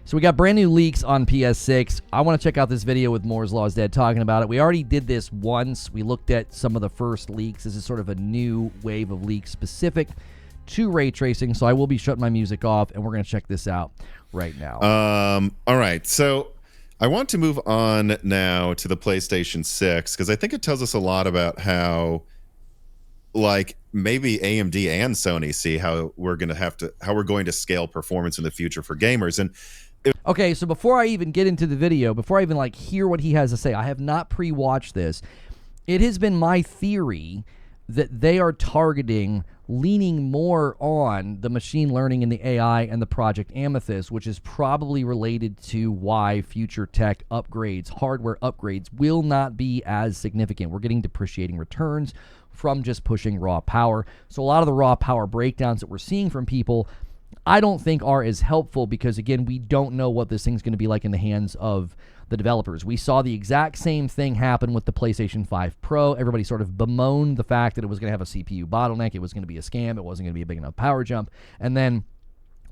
So we got brand new leaks on PS6. I want to check out this video with Moore's Law is Dead talking about it. We already did this once. We looked at some of the first leaks. This is sort of a new wave of leaks specific to ray tracing. So I will be shutting my music off, and we're going to check this out right now. All right. So I want to move on now to the PlayStation 6 because I think it tells us a lot about how, like, maybe AMD and Sony see how we're going to scale performance in the future for gamers. And okay, so before I even get into the video, before I even like hear what he has to say, I have not pre-watched this. It has been my theory that they are targeting leaning more on the machine learning and the AI and the Project Amethyst, which is probably related to why future tech upgrades, hardware upgrades, will not be as significant. We're getting depreciating returns from just pushing raw power. So a lot of the raw power breakdowns that we're seeing from people, I don't think are as helpful because, again, we don't know what this thing's going to be like in the hands of the developers. We saw the exact same thing happen with the PlayStation 5 Pro. Everybody sort of bemoaned the fact that it was going to have a CPU bottleneck. It was going to be a scam. It wasn't going to be a big enough power jump. And then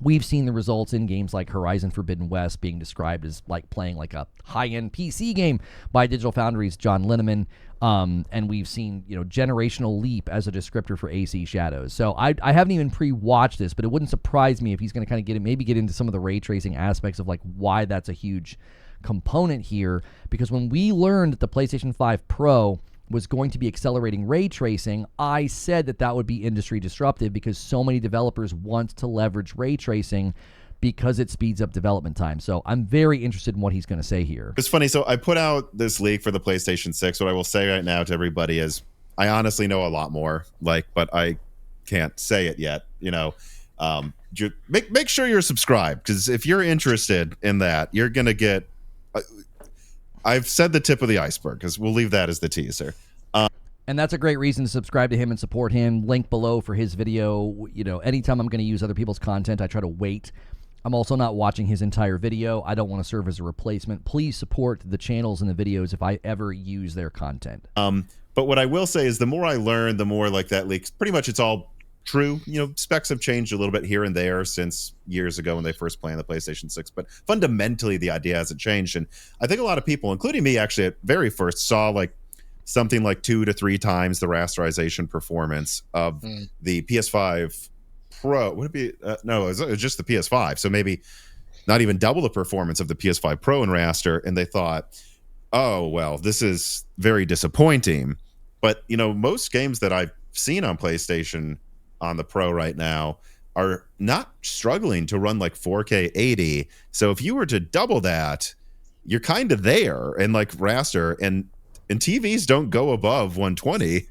we've seen the results in games like Horizon Forbidden West being described as like playing like a high-end PC game by Digital Foundry's John Linneman. And we've seen, generational leap as a descriptor for AC Shadows. So I haven't even pre-watched this, but it wouldn't surprise me if he's going to kind of get into some of the ray tracing aspects of like why that's a huge component here. Because when we learned that the PlayStation 5 Pro was going to be accelerating ray tracing, I said that would be industry disruptive because so many developers want to leverage ray tracing because it speeds up development time. So I'm very interested in what he's going to say here. It's funny. So I put out this leak for the PlayStation 6. What I will say right now to everybody is I honestly know a lot more, but I can't say it yet. Make sure you're subscribed because if you're interested in that, you're going to get I've said the tip of the iceberg because we'll leave that as the teaser. And that's a great reason to subscribe to him and support him. Link below for his video. Anytime I'm going to use other people's content, I try to wait. I'm also not watching his entire video. I don't want to serve as a replacement. Please support the channels and the videos if I ever use their content. But what I will say is the more I learn, the more like that leaks. Pretty much it's all true. Specs have changed a little bit here and there since years ago when they first planned the PlayStation 6. But fundamentally, the idea hasn't changed. And I think a lot of people, including me, actually at very first saw like something like 2 to 3 times the rasterization performance of the PS5 Pro. Would it be no, it was just the PS5, so maybe not even double the performance of the PS5 Pro in raster, and they thought, oh well, this is very disappointing. But most games that I've seen on PlayStation on the Pro right now are not struggling to run like 4K 80. So if you were to double that, you're kind of there. And like raster and TVs don't go above 120.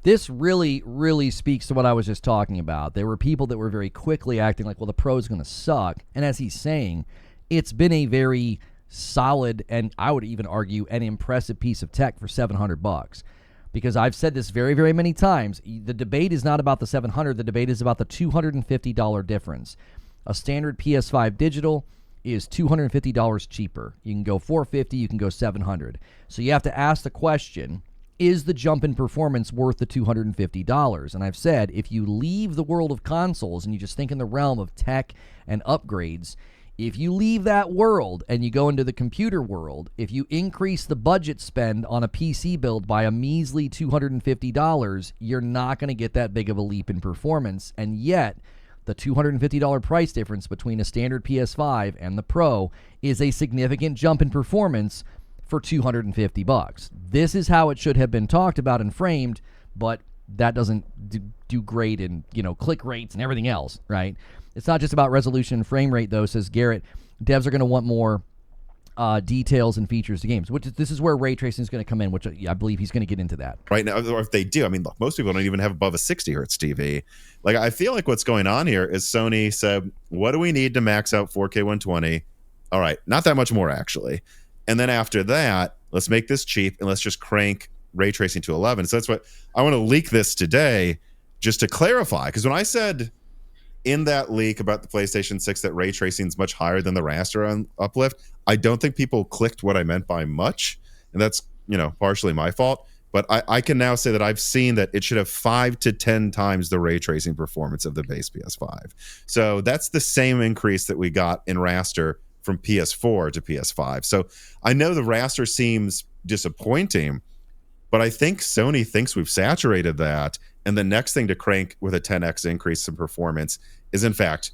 This really, really speaks to what I was just talking about. There were people that were very quickly acting like, well, the Pro is going to suck. And as he's saying, it's been a very solid and I would even argue an impressive piece of tech for $700. Because I've said this very, very many times. The debate is not about the $700. The debate is about the $250 difference. A standard PS5 digital is $250 cheaper. You can go $450. You can go $700. So you have to ask the question, is the jump in performance worth the $250? And I've said, if you leave the world of consoles and you just think in the realm of tech and upgrades, if you leave that world and you go into the computer world, if you increase the budget spend on a PC build by a measly $250, you're not going to get that big of a leap in performance. And yet, the $250 price difference between a standard PS5 and the Pro is a significant jump in performance for $250. This is how it should have been talked about and framed, but that doesn't do great in, click rates and everything else, right? It's not just about resolution and frame rate, though, says Garrett. Devs are going to want more details and features to games, this is where ray tracing is going to come in, which I believe he's going to get into that. Right now, or if they do, I mean, look, most people don't even have above a 60 hertz TV. Like, I feel like what's going on here is Sony said, what do we need to max out 4K 120? All right, not that much more, actually. And then after that, let's make this cheap and let's just crank ray tracing to 11. So that's what I want to leak this today just to clarify. Because when I said in that leak about the PlayStation 6 that ray tracing is much higher than the raster uplift, I don't think people clicked what I meant by much. And that's, partially my fault. But I can now say that I've seen that it should have 5 to 10 times the ray tracing performance of the base PS5. So that's the same increase that we got in raster from PS4 to PS5. So I know the raster seems disappointing, but I think Sony thinks we've saturated that. And the next thing to crank with a 10x increase in performance is, in fact,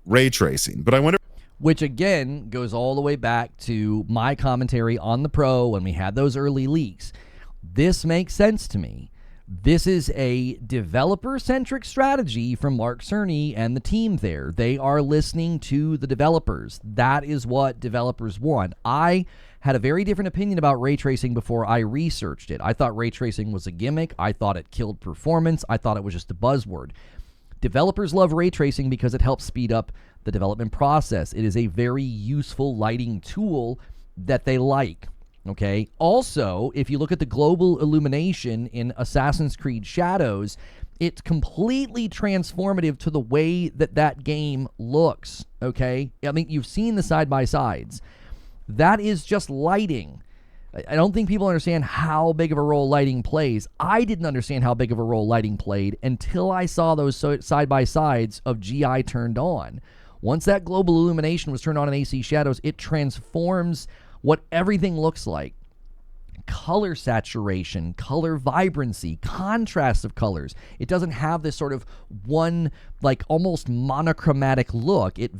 ray tracing. But I wonder. Which, again, goes all the way back to my commentary on the Pro when we had those early leaks. This makes sense to me. This is a developer-centric strategy from Mark Cerny and the team there. They are listening to the developers. That is what developers want. I had a very different opinion about ray tracing before I researched it. I thought ray tracing was a gimmick. I thought it killed performance. I thought it was just a buzzword. Developers love ray tracing because it helps speed up the development process. It is a very useful lighting tool that they like. Okay. Also, if you look at the global illumination in Assassin's Creed Shadows, it's completely transformative to the way that that game looks. Okay. I mean, you've seen the side-by-sides. That is just lighting. I don't think people understand how big of a role lighting plays. I didn't understand how big of a role lighting played until I saw those side-by-sides of GI turned on. Once that global illumination was turned on in AC Shadows, it transforms what everything looks like. Color saturation, color vibrancy, contrast of colors. It doesn't have this sort of one, like, almost monochromatic look. It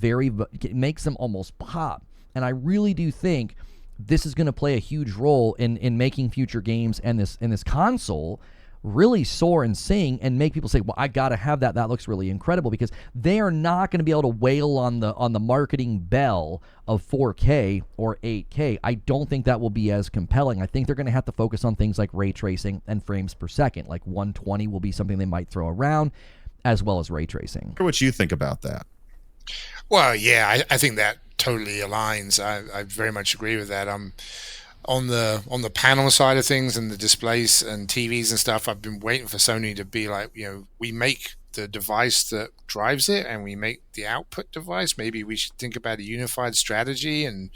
makes them almost pop. And I really do think this is going to play a huge role in making future games and this console really soar and sing and make people say, well, I got to have that. That looks really incredible, because they are not going to be able to wail on the marketing bell of 4K or 8K. I don't think that will be as compelling. I think they're going to have to focus on things like ray tracing and frames per second. Like 120 will be something they might throw around, as well as ray tracing. What you think about that? Well, yeah, I think that totally aligns. I very much agree with that. On the panel side of things and the displays and TVs and stuff, I've been waiting for Sony to be like, we make the device that drives it and we make the output device. Maybe we should think about a unified strategy and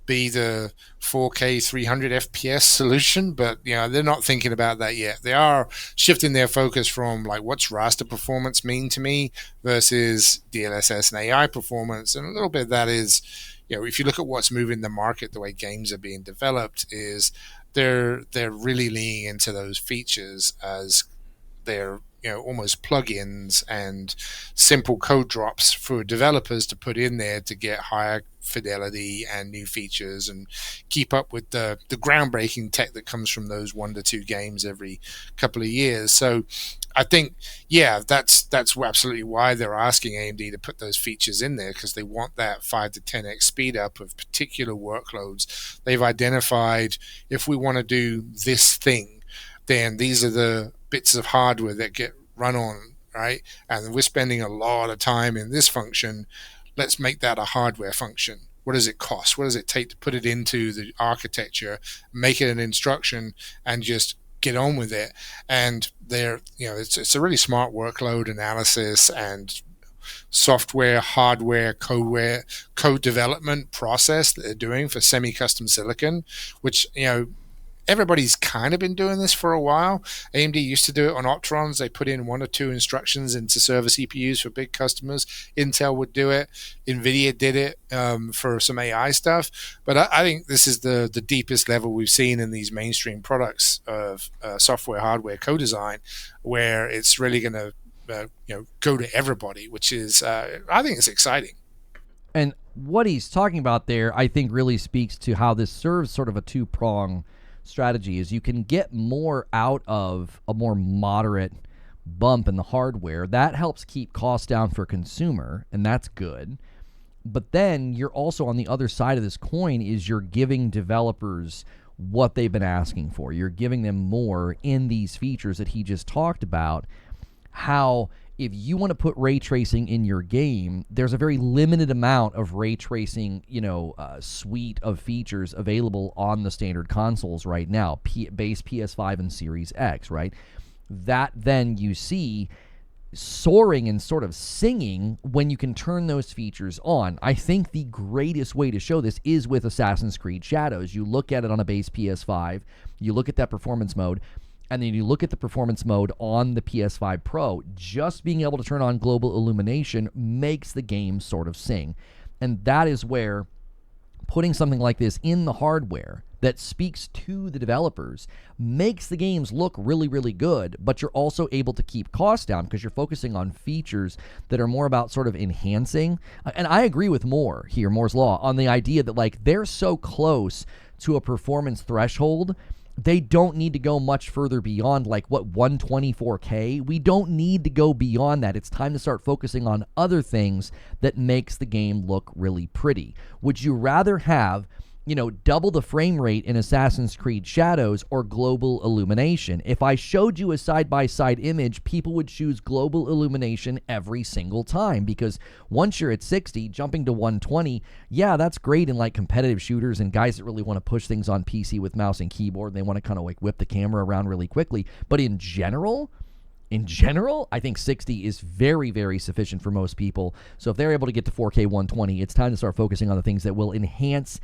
be the 4K 300 FPS solution. But they're not thinking about that yet. They are shifting their focus from like, what's raster performance mean to me versus DLSS and AI performance, and a little bit of that is, if you look at what's moving the market, the way games are being developed, is they're really leaning into those features as they're almost plugins and simple code drops for developers to put in there to get higher fidelity and new features and keep up with the groundbreaking tech that comes from those 1 to 2 games every couple of years. So I think, that's absolutely why they're asking AMD to put those features in there, because they want that 5 to 10x speed up of particular workloads. They've identified, if we want to do this thing, then these are the bits of hardware that get run on, right? And we're spending a lot of time in this function. Let's make that a hardware function. What does it cost? What does it take to put it into the architecture, make it an instruction, and just get on with it? And it's a really smart workload analysis and software, hardware, code development process that they're doing for semi-custom silicon, which, everybody's kind of been doing this for a while. AMD used to do it on Opterons. They put in 1 or 2 instructions into server CPUs for big customers. Intel would do it. NVIDIA did it for some AI stuff. But I think this is the deepest level we've seen in these mainstream products of software, hardware, co-design, where it's really going to go to everybody, which is, I think it's exciting. And what he's talking about there, I think, really speaks to how this serves sort of a two-prong strategy. Is you can get more out of a more moderate bump in the hardware. That helps keep costs down for consumer, and that's good. But then you're also, on the other side of this coin, is you're giving developers what they've been asking for. You're giving them more in these features that he just talked about. How if you want to put ray tracing in your game, there's a very limited amount of ray tracing, suite of features available on the standard consoles right now, base PS5 and Series X, right? That then you see soaring and sort of singing when you can turn those features on. I think the greatest way to show this is with Assassin's Creed Shadows. You look at it on a base PS5, you look at that performance mode, and then you look at the performance mode on the PS5 Pro. Just being able to turn on global illumination makes the game sort of sing. And that is where putting something like this in the hardware that speaks to the developers makes the games look really, really good, but you're also able to keep costs down because you're focusing on features that are more about sort of enhancing. And I agree with Moore's Law, on the idea that like they're so close to a performance threshold, they don't need to go much further beyond like what 124K. We don't need to go beyond that. It's time to start focusing on other things that makes the game look really pretty. Would you rather have, you know, double the frame rate in Assassin's Creed Shadows or global illumination? If I showed you a side-by-side image, people would choose global illumination every single time, because once you're at 60, jumping to 120, yeah, that's great in like competitive shooters and guys that really want to push things on PC with mouse and keyboard, and they want to kind of like whip the camera around really quickly. But in general, I think 60 is very, very sufficient for most people. So if they're able to get to 4K 120, it's time to start focusing on the things that will enhance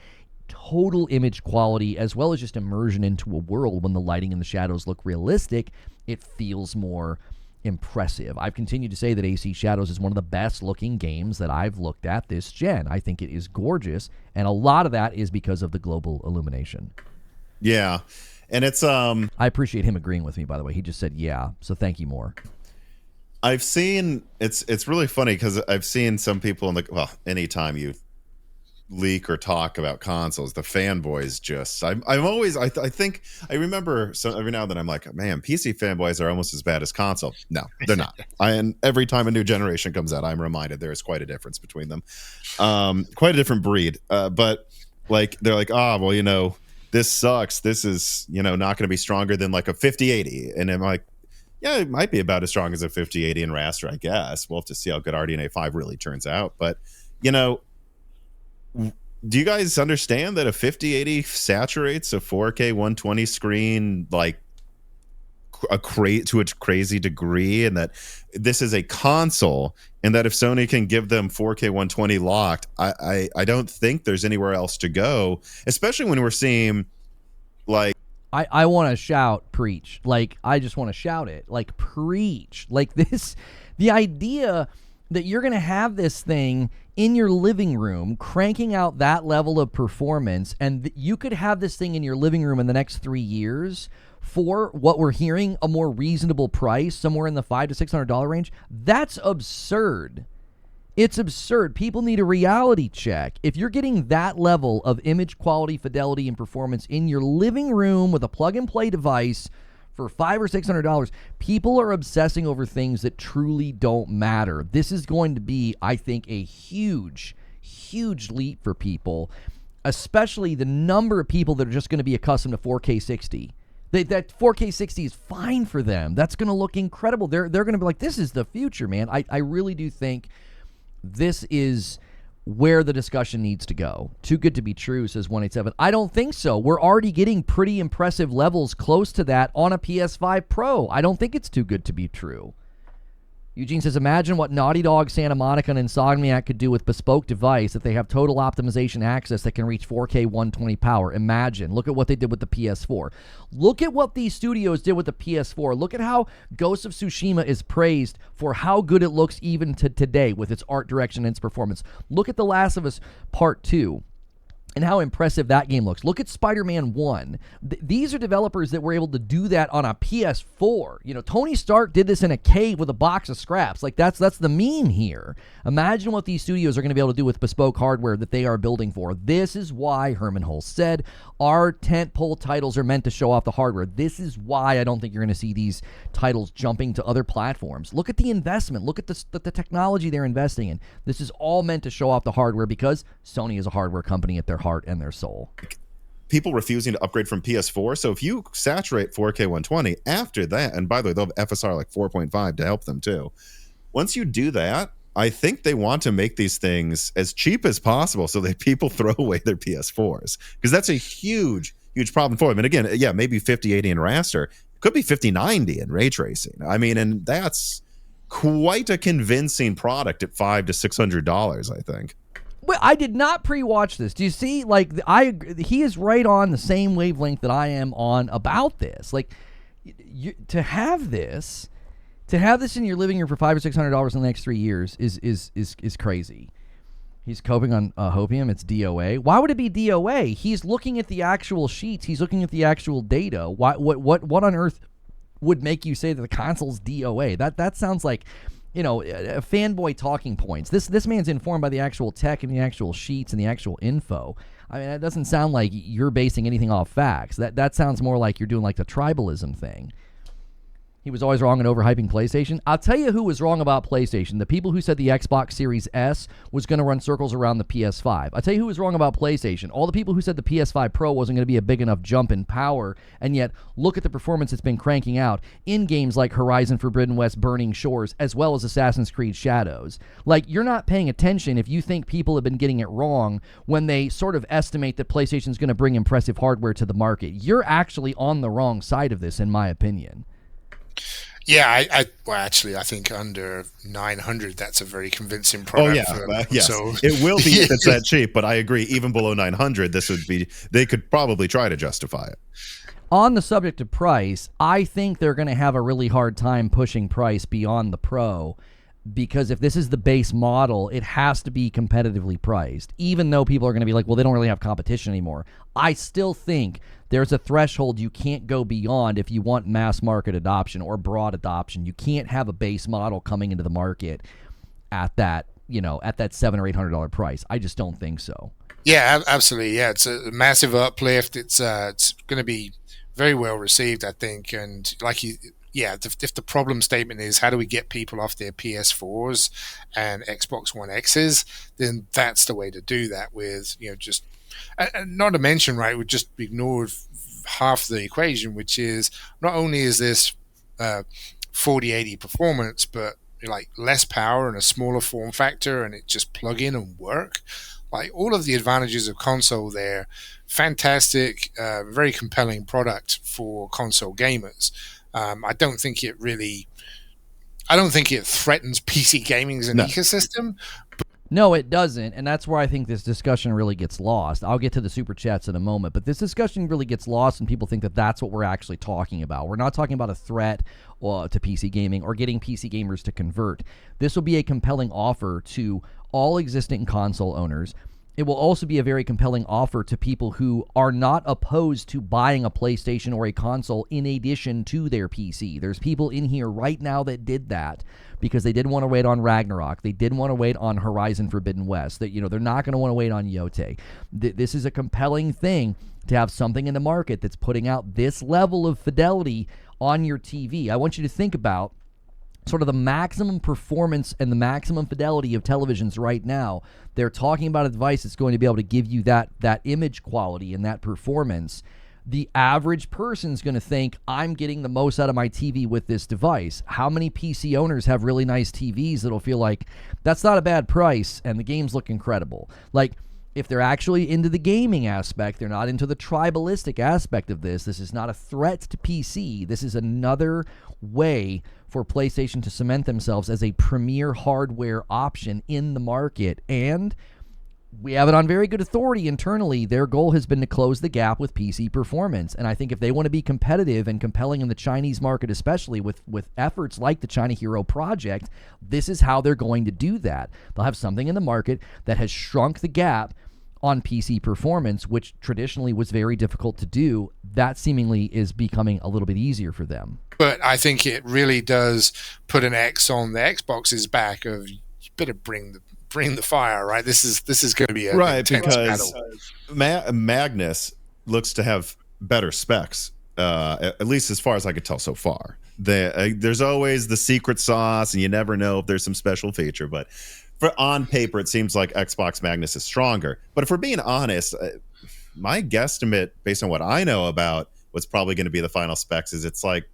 total image quality, as well as just immersion into a world. When the lighting and the shadows look realistic, it feels more impressive. I've continued to say that AC Shadows is one of the best looking games that I've looked at this gen. I think it is gorgeous, and a lot of that is because of the global illumination. Yeah, and it's I appreciate him agreeing with me, by the way. He just said yeah, so thank you, Moore. I've seen, it's really funny because I've seen some people in the, well, anytime you leak or talk about consoles, the fanboys just, I'm always, I think I remember, so every now and then I'm like, man, PC fanboys are almost as bad as console. No, they're not. And every time a new generation comes out, I'm reminded there is quite a difference between them. Quite a different breed. But like, they're like, well, you know, this sucks. This is, you know, not going to be stronger than like a 5080. And I'm like, yeah, it might be about as strong as a 5080 in raster, I guess. We'll have to see how good RDNA 5 really turns out. But, you know, do you guys understand that a 5080 saturates a 4K 120 screen like to a crazy degree, and that this is a console, and that if Sony can give them 4K 120 locked, I don't think there's anywhere else to go, especially when we're seeing like I want to shout preach. Like, I just want to shout it. Like, preach. Like this, the idea that you're going to have this thing in your living room cranking out that level of performance, and you could have this thing in your living room in the next 3 years for what we're hearing, a more reasonable price, somewhere in the $500 to $600 range. That's absurd. It's absurd. People need a reality check. If you're getting that level of image quality, fidelity, and performance in your living room with a plug-and-play device for $500 or $600, people are obsessing over things that truly don't matter. This is going to be, I think, a huge, huge leap for people, especially the number of people that are just going to be accustomed to 4K 60. That 4K 60 is fine for them. That's going to look incredible. They're going to be like, this is the future, man. I really do think this is where the discussion needs to go. Too good to be true, says 187. I don't think so. We're already getting pretty impressive levels close to that on a PS5 Pro. I don't think it's too good to be true. Eugene says, imagine what Naughty Dog, Santa Monica, and Insomniac could do with bespoke device if they have total optimization access that can reach 4K 120 power. Imagine. Look at what they did with the PS4. Look at what these studios did with the PS4. Look at how Ghost of Tsushima is praised for how good it looks even to today with its art direction and its performance. Look at The Last of Us Part 2. And how impressive that game looks. Look at Spider-Man 1. These are developers that were able to do that on a PS4. You know, Tony Stark did this in a cave with a box of scraps. Like, that's the meme here. Imagine what these studios are going to be able to do with bespoke hardware that they are building for. This is why Herman Hulse said our tentpole titles are meant to show off the hardware. This is why I don't think you're going to see these titles jumping to other platforms. Look at the investment. Look at the technology they're investing in. This is all meant to show off the hardware because Sony is a hardware company at their heart and their soul. People refusing to upgrade from PS4. So if you saturate 4K 120 after that, and by the way, they'll have FSR like 4.5 to help them too. Once you do that, I think they want to make these things as cheap as possible so that people throw away their PS4s, because that's a huge, huge problem for them. And again, yeah, maybe 5080 in raster, could be 5090 in ray tracing. I mean, and that's quite a convincing product at $500 to $600, I think. Well, I did not pre-watch this. Do you see? Like, he is right on the same wavelength that I am on about this. Like, to have this in your living room for $500 or $600 in the next 3 years is crazy. He's coping on hopium. It's DOA. Why would it be DOA? He's looking at the actual sheets. He's looking at the actual data. What on earth would make you say that the console's DOA? That sounds like, a fanboy talking points. This man's informed by the actual tech and the actual sheets and the actual info. I mean, that doesn't sound like you're basing anything off facts. That sounds more like you're doing like the tribalism thing. He was always wrong in overhyping PlayStation. I'll tell you who was wrong about PlayStation. The people who said the Xbox Series S was going to run circles around the PS5. I'll tell you who was wrong about PlayStation. All the people who said the PS5 Pro wasn't going to be a big enough jump in power, and yet look at the performance it's been cranking out in games like Horizon Forbidden West, Burning Shores, as well as Assassin's Creed Shadows. Like, you're not paying attention if you think people have been getting it wrong when they sort of estimate that PlayStation's going to bring impressive hardware to the market. You're actually on the wrong side of this, in my opinion. Yeah, I think under 900, that's a very convincing product. Oh yeah, yes, so, it will be if it's that cheap. But I agree, even below 900, they could probably try to justify it. On the subject of price, I think they're going to have a really hard time pushing price beyond the Pro, because if this is the base model, it has to be competitively priced. Even though people are going to be like, well, they don't really have competition anymore. I still think there's a threshold you can't go beyond if you want mass market adoption or broad adoption. You can't have a base model coming into the market at that, at that $700 or $800 price. I just don't think so. Yeah, absolutely. Yeah, it's a massive uplift. It's going to be very well received, I think. And if the problem statement is how do we get people off their PS4s and Xbox One X's, then that's the way to do that with, just, not to mention, right, we just ignored half the equation, which is not only is this 4080 performance, but like less power and a smaller form factor, and it just plug in and work. Like all of the advantages of console there, fantastic, very compelling product for console gamers. I don't think it threatens PC gaming as an ecosystem. No, it doesn't, and that's where I think this discussion really gets lost. I'll get to the super chats in a moment, but this discussion really gets lost and people think that that's what we're actually talking about. We're not talking about a threat to PC gaming or getting PC gamers to convert. This will be a compelling offer to all existing console owners. It will also be a very compelling offer to people who are not opposed to buying a PlayStation or a console in addition to their PC. There's people in here right now that did that because they didn't want to wait on Ragnarok. They didn't want to wait on Horizon Forbidden West. That, they're not going to want to wait on Yote. This is a compelling thing to have something in the market that's putting out this level of fidelity on your TV. I want you to think about sort of the maximum performance and the maximum fidelity of televisions right now. They're talking about a device that's going to be able to give you that image quality and that performance. The average person's going to think, I'm getting the most out of my TV with this device. How many PC owners have really nice TVs that'll feel like that's not a bad price and the games look incredible? Like, if they're actually into the gaming aspect, they're not into the tribalistic aspect of this. This is not a threat to PC. This is another way for PlayStation to cement themselves as a premier hardware option in the market. And we have it on very good authority internally. Their goal has been to close the gap with PC performance. And I think if they want to be competitive and compelling in the Chinese market, especially with efforts like the China Hero Project, this is how they're going to do that. They'll have something in the market that has shrunk the gap on PC performance, which traditionally was very difficult to do. That seemingly is becoming a little bit easier for them. But I think it really does put an X on the Xbox's back of, you better bring the fire, right? This is going to be a right, because battle. Magnus looks to have better specs, at least as far as I could tell so far. There's always the secret sauce, and you never know if there's some special feature, but on paper, it seems like Xbox Magnus is stronger. But if we're being honest, my guesstimate, based on what I know about what's probably going to be the final specs, is it's like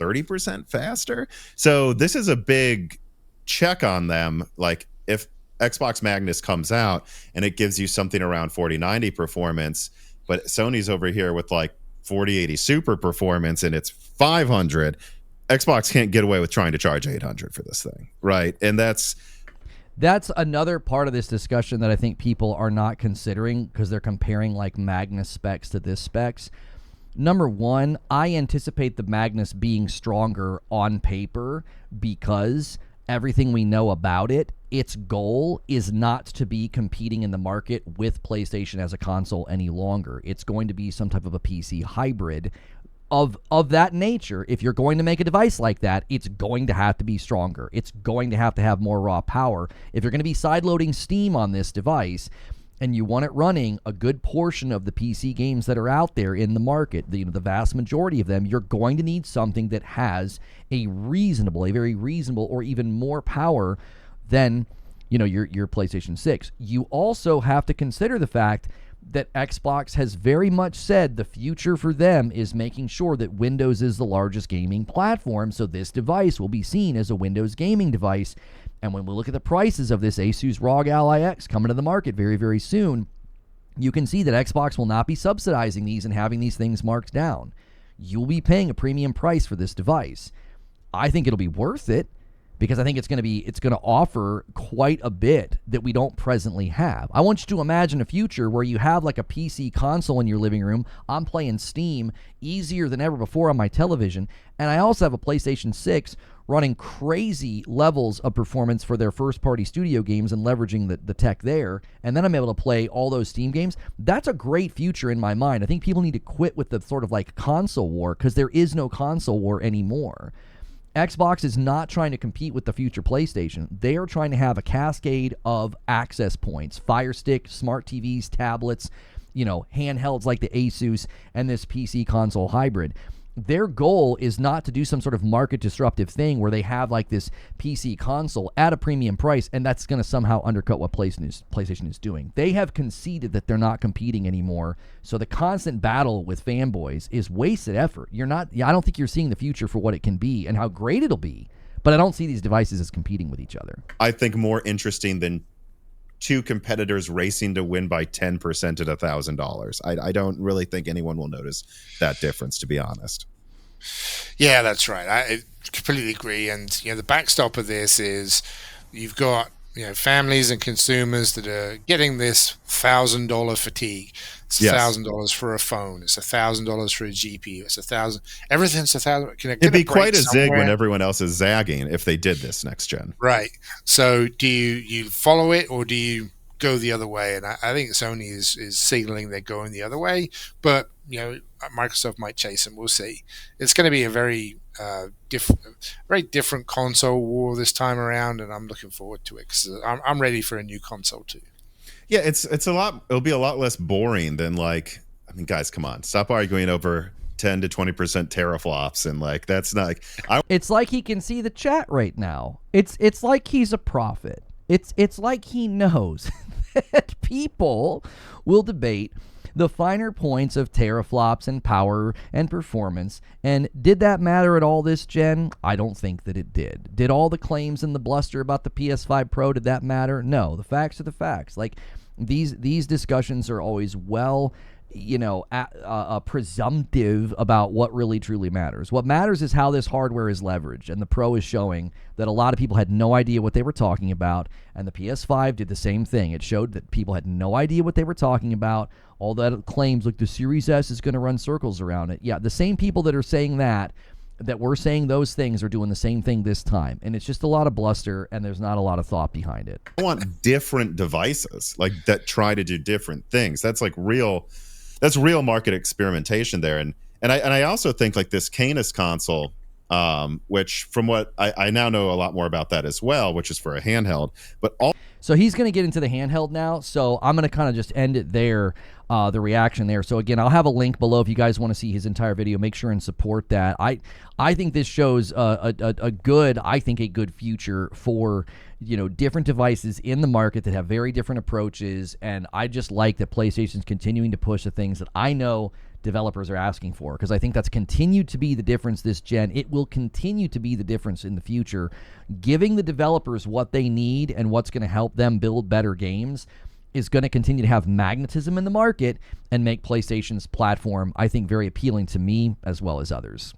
30% faster. So this is a big check on them. Like, if Xbox Magnus comes out and it gives you something around 4090 performance, but Sony's over here with like 4080 super performance and it's 500, Xbox can't get away with trying to charge 800 for this thing, right? And that's another part of this discussion that I think people are not considering because they're comparing like Magnus specs to this specs. Number one, I anticipate the Magnus being stronger on paper because everything we know about it its goal is not to be competing in the market with PlayStation as a console any longer. It's going to be some type of a PC hybrid of that nature. If you're going to make a device like that, it's going to have to be stronger. It's going to have more raw power. If you're going to be sideloading Steam on this device and you want it running a good portion of the PC games that are out there in the market, the vast majority of them, you're going to need something that has a very reasonable, or even more power than your PlayStation 6. You also have to consider the fact that Xbox has very much said the future for them is making sure that Windows is the largest gaming platform, so this device will be seen as a Windows gaming device. And when we look at the prices of this Asus ROG Ally X coming to the market very, very soon, you can see that Xbox will not be subsidizing these and having these things marked down. You'll be paying a premium price for this device. I think it'll be worth it, because I think it's going to offer quite a bit that we don't presently have. I want you to imagine a future where you have like a PC console in your living room. I'm playing Steam easier than ever before on my television, and I also have a PlayStation 6 running crazy levels of performance for their first-party studio games and leveraging the tech there, and then I'm able to play all those Steam games. That's a great future in my mind. I think people need to quit with the sort of like console war, because there is no console war anymore. Xbox is not trying to compete with the future PlayStation. They are trying to have a cascade of access points: Fire Stick, smart TVs, tablets, handhelds like the Asus, and this PC console hybrid. Their goal is not to do some sort of market disruptive thing where they have like this PC console at a premium price, and that's going to somehow undercut what PlayStation is doing. They have conceded that they're not competing anymore, so the constant battle with fanboys is wasted effort. I don't think you're seeing the future for what it can be and how great it'll be, but I don't see these devices as competing with each other. I think more interesting than two competitors racing to win by 10% at $1,000. I don't really think anyone will notice that difference, to be honest. Yeah, that's right. I completely agree. And the backstop of this is you've got families and consumers that are getting this $1,000 fatigue. It's $1,000 for a phone. It's $1,000 for a GPU. It's $1,000. Everything's $1,000. It'd be quite a zig when everyone else is zagging if they did this next gen. Right. So do you follow it, or do you go the other way? And I think Sony is signaling they're going the other way, but Microsoft might chase them. We'll see. It's going to be a very different console war this time around, and I'm looking forward to it because I'm ready for a new console too. Yeah, it's a lot. It'll be a lot less boring than guys, come on, stop arguing over 10 to 20% teraflops and that's not It's like he can see the chat right now. It's like he's a prophet. It's like he knows that people will debate the finer points of teraflops and power and performance. And did that matter at all this gen? I don't think that it did. Did all the claims and the bluster about the PS5 Pro, did that matter? No, the facts are the facts. These discussions are always presumptive about what really truly matters. What matters is how this hardware is leveraged, and the Pro is showing that a lot of people had no idea what they were talking about, and the PS5 did the same thing. It showed that people had no idea what they were talking about. All that claims like the Series S is going to run circles around it. Yeah, the same people that are saying that were saying those things are doing the same thing this time, and it's just a lot of bluster, and there's not a lot of thought behind it. I want different devices that try to do different things. That's real market experimentation there. And I also think this Canis console, which from what I now know a lot more about that as well, which is for a handheld, so he's going to get into the handheld now. So I'm going to kind of just end it there, the reaction there. So again, I'll have a link below if you guys want to see his entire video. Make sure and support that. I think this shows a good future for different devices in the market that have very different approaches. And I just like that PlayStation's continuing to push the things that I know developers are asking for, because I think that's continued to be the difference this gen. It will continue to be the difference in the future. Giving the developers what they need and what's going to help them build better games is going to continue to have magnetism in the market and make PlayStation's platform, I think, very appealing to me as well as others.